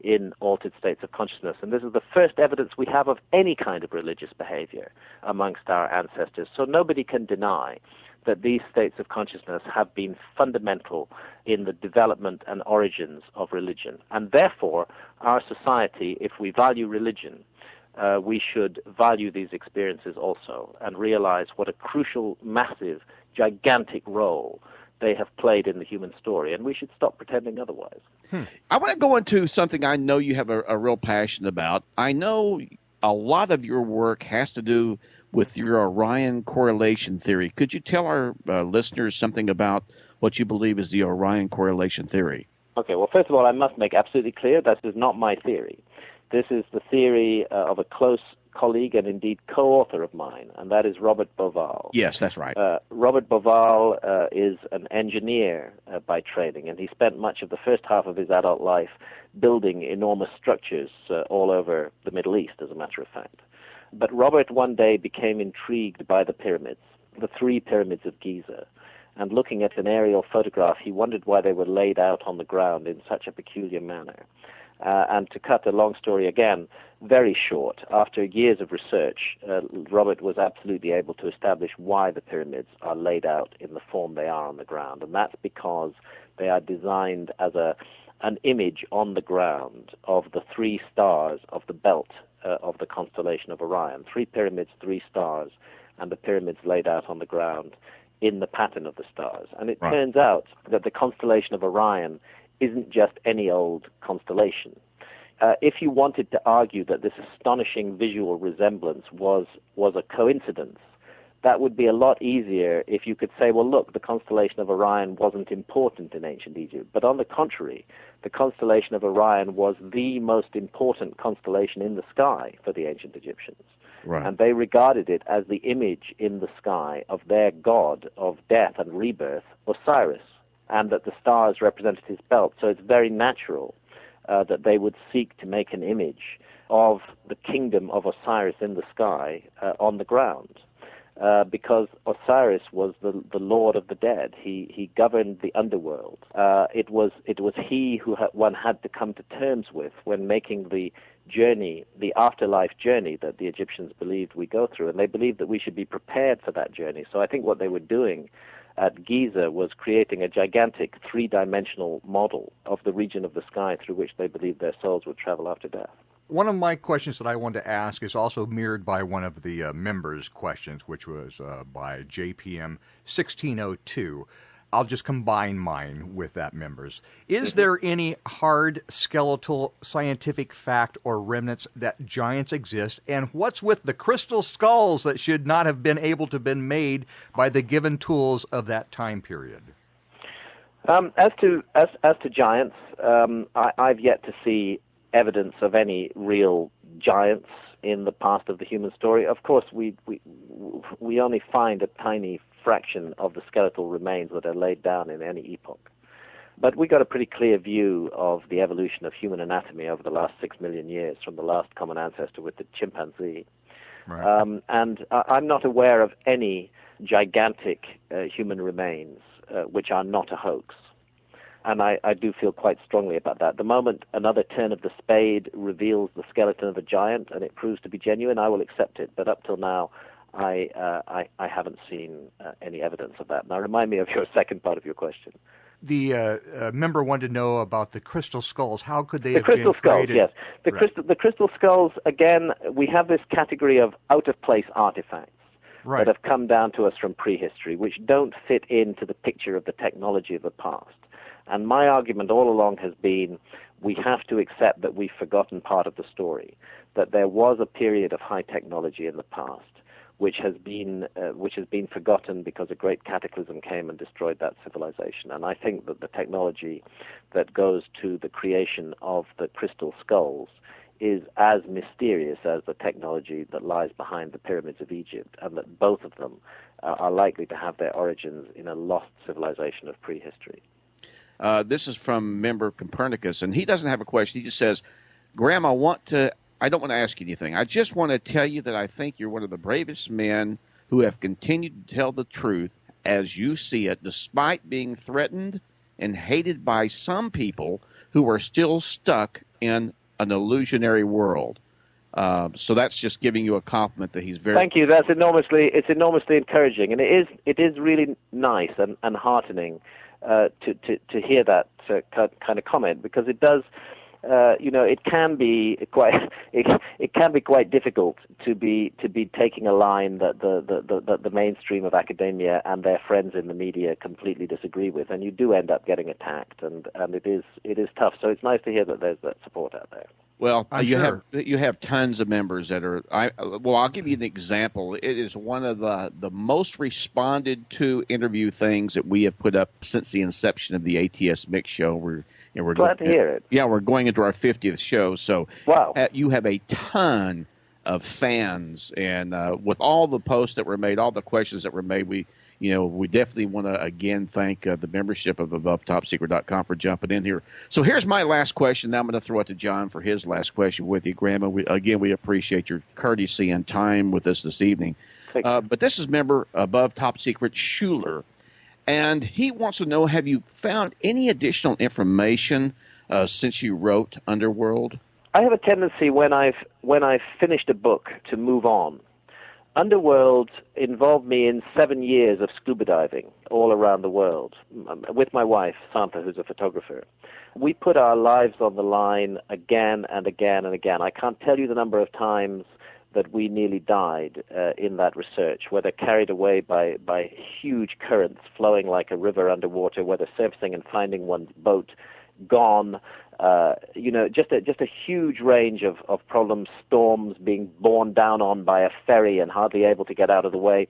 in altered states of consciousness. And this is the first evidence we have of any kind of religious behavior amongst our ancestors. So nobody can deny that these states of consciousness have been fundamental in the development and origins of religion. And therefore, our society, if we value religion, we should value these experiences also and realize what a crucial, massive, gigantic role they have played in the human story, and we should stop pretending otherwise. I want to go into something I know you have a real passion about. I know a lot of your work has to do with your Orion correlation theory. Could you tell our listeners something about what you believe is the Orion correlation theory? Okay, well, first of all, I must make absolutely clear that this is not my theory. This is the theory of a close colleague and indeed co-author of mine, and that is Robert Bauval. Yes, that's right. Robert Bauval is an engineer by training, and he spent much of the first half of his adult life building enormous structures all over the Middle East, as a matter of fact. But Robert one day became intrigued by the pyramids, the 3 pyramids of Giza, and looking at an aerial photograph, he wondered why they were laid out on the ground in such a peculiar manner. And to cut a long story again, very short, after years of research, Robert was absolutely able to establish why the pyramids are laid out in the form they are on the ground. And that's because they are designed as an image on the ground of the 3 stars of the belt of the constellation of Orion. 3 pyramids, 3 stars, and the pyramids laid out on the ground in the pattern of the stars. And it turns out that the constellation of Orion isn't just any old constellation. If you wanted to argue that this astonishing visual resemblance was a coincidence, that would be a lot easier if you could say, well, look, the constellation of Orion wasn't important in ancient Egypt. But on the contrary, the constellation of Orion was the most important constellation in the sky for the ancient Egyptians. Right. And they regarded it as the image in the sky of their god of death and rebirth, Osiris, and that the stars represented his belt. So it's very natural that they would seek to make an image of the kingdom of Osiris in the sky on the ground. Because Osiris was the lord of the dead. He governed the underworld. It was he who one had to come to terms with when making the journey, the afterlife journey that the Egyptians believed we go through, and they believed that we should be prepared for that journey. So I think what they were doing at Giza was creating a gigantic 3-dimensional model of the region of the sky through which they believed their souls would travel after death. One of my questions that I wanted to ask is also mirrored by one of the members' questions, which was by JPM 1602. I'll just combine mine with that member's. Is there any hard skeletal scientific fact or remnants that giants exist? And what's with the crystal skulls that should not have been able to have been made by the given tools of that time period? As to giants, I've yet to see evidence of any real giants in the past of the human story. Of course, we only find a tiny fraction of the skeletal remains that are laid down in any epoch. But we got a pretty clear view of the evolution of human anatomy over the last 6 million years, from the last common ancestor with the chimpanzee. Right. And I'm not aware of any gigantic human remains which are not a hoax. And I do feel quite strongly about that. The moment another turn of the spade reveals the skeleton of a giant and it proves to be genuine, I will accept it. But up till now, I haven't seen any evidence of that. Now, remind me of your second part of your question. The member wanted to know about the crystal skulls. How could they have been created? The crystal skulls, yes. The crystal skulls, again, we have this category of out-of-place artifacts that have come down to us from prehistory, which don't fit into the picture of the technology of the past. And my argument all along has been we have to accept that we've forgotten part of the story, that there was a period of high technology in the past, which has been forgotten because a great cataclysm came and destroyed that civilization. And I think that the technology that goes to the creation of the crystal skulls is as mysterious as the technology that lies behind the pyramids of Egypt, and that both of them are likely to have their origins in a lost civilization of prehistory. This is from member Copernicus, and he doesn't have a question. He just says, Graham, I don't want to ask you anything. I just want to tell you that I think you're one of the bravest men who have continued to tell the truth as you see it, despite being threatened and hated by some people who are still stuck in an illusionary world. So that's just giving you a compliment that he's very. Thank you. It's enormously encouraging, and it is really nice and heartening to hear that kind of comment, because it does. It can be quite difficult to be taking a line that the mainstream of academia and their friends in the media completely disagree with, and you do end up getting attacked, and it is tough. So it's nice to hear that there's that support out there. Well, you have tons of members that are. I'll give you an example. It is one of the most responded to interview things that we have put up since the inception of the ATS Mix Show. We're glad to hear it. Yeah, we're going into our 50th show, so wow. You have a ton of fans, and with all the posts that were made, all the questions that were made, we definitely want to again thank the membership of AboveTopSecret.com for jumping in here. So here's my last question. Now I'm going to throw it to John for his last question with you, Graham. And we appreciate your courtesy and time with us this evening. But this is member Above Top Secret Schuler. And he wants to know, have you found any additional information since you wrote Underworld? I have a tendency when I've finished a book to move on. Underworld involved me in 7 years of scuba diving all around the world with my wife, Santa, who's a photographer. We put our lives on the line again and again and again. I can't tell you the number of times that we nearly died in that research, whether carried away by huge currents flowing like a river underwater, whether surfacing and finding one's boat gone, just a huge range of problems, storms, being borne down on by a ferry and hardly able to get out of the way.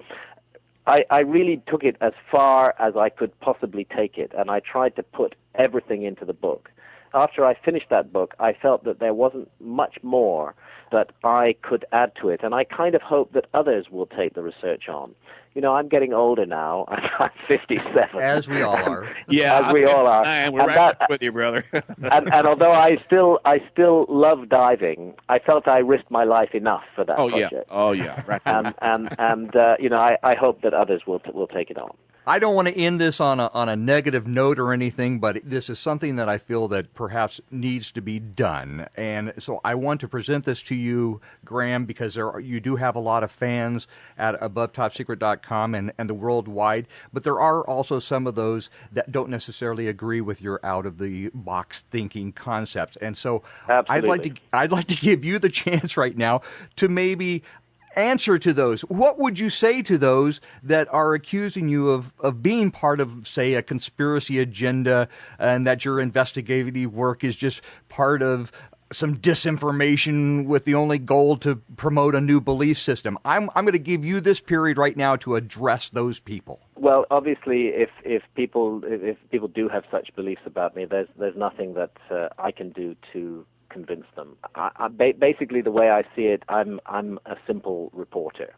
I really took it as far as I could possibly take it, and I tried to put everything into the book. After I finished that book, I felt that there wasn't much more that I could add to it, and I kind of hope that others will take the research on. I'm getting older now. I'm 57. As we all are. Yeah, as we all are. And we're right with you, brother. and although I still love diving, I felt I risked my life enough for that project. Oh yeah. Right. I hope that others will take it on. I don't want to end this on a negative note or anything, but this is something that I feel that perhaps needs to be done. And so I want to present this to you, Graham, because you do have a lot of fans at AboveTopSecret.com and the worldwide, but there are also some of those that don't necessarily agree with your out-of-the-box thinking concepts. And so Absolutely. I'd like to give you the chance right now to maybe answer to those. What would you say to those that are accusing you of being part of, say, a conspiracy agenda, and that your investigative work is just part of some disinformation with the only goal to promote a new belief system? I'm going to give you this period right now to address those people. Well, obviously, if people do have such beliefs about me, there's nothing that I can do to convince them. Basically, the way I see it, I'm a simple reporter,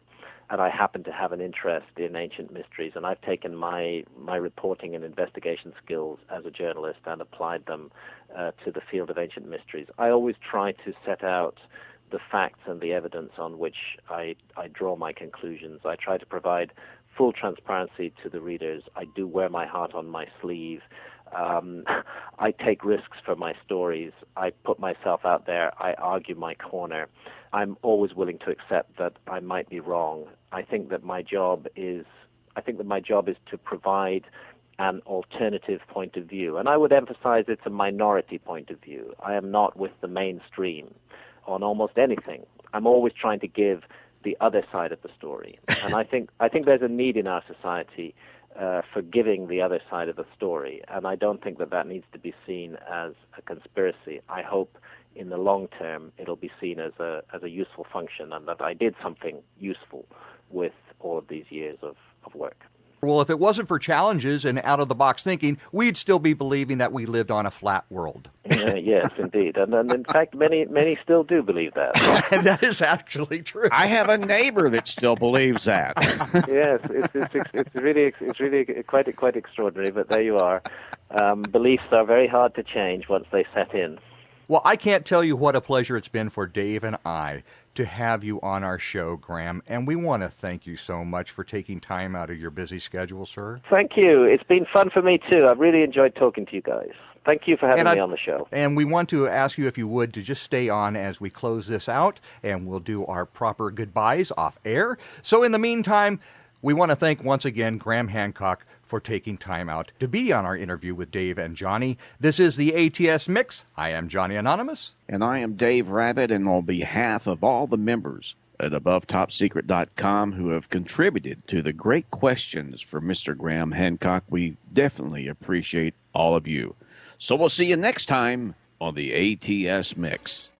and I happen to have an interest in ancient mysteries, and I've taken my reporting and investigation skills as a journalist and applied them to the field of ancient mysteries. I always try to set out the facts and the evidence on which I draw my conclusions. I try to provide full transparency to the readers. I do wear my heart on my sleeve. I take risks for my stories. I put myself out there. I argue my corner. I'm always willing to accept that I might be wrong. I think that my job is to provide an alternative point of view. And I would emphasize it's a minority point of view. I am not with the mainstream on almost anything. I'm always trying to give the other side of the story. And I think there's a need in our society for giving the other side of the story, and I don't think that needs to be seen as a conspiracy. I hope in the long term it'll be seen as a useful function, and that I did something useful with all of these years of work. Well, if it wasn't for challenges and out-of-the-box thinking, we'd still be believing that we lived on a flat world. Yes, indeed. And in fact, many still do believe that. And that is actually true. I have a neighbor that still believes that. Yes, it's really quite extraordinary, but there you are. Beliefs are very hard to change once they set in. Well, I can't tell you what a pleasure it's been for Dave and I to have you on our show, Graham, and we want to thank you so much for taking time out of your busy schedule, sir. Thank you. It's been fun for me, too. I've really enjoyed talking to you guys. Thank you for having me on the show. And we want to ask you, if you would, to just stay on as we close this out, and we'll do our proper goodbyes off air. So in the meantime, we want to thank once again Graham Hancock for taking time out to be on our interview with Dave and Johnny. This is the ATS Mix. I am Johnny Anonymous. And I am Dave Rabbit, and on behalf of all the members at AboveTopSecret.com who have contributed to the great questions for Mr. Graham Hancock, we definitely appreciate all of you. So we'll see you next time on the ATS Mix.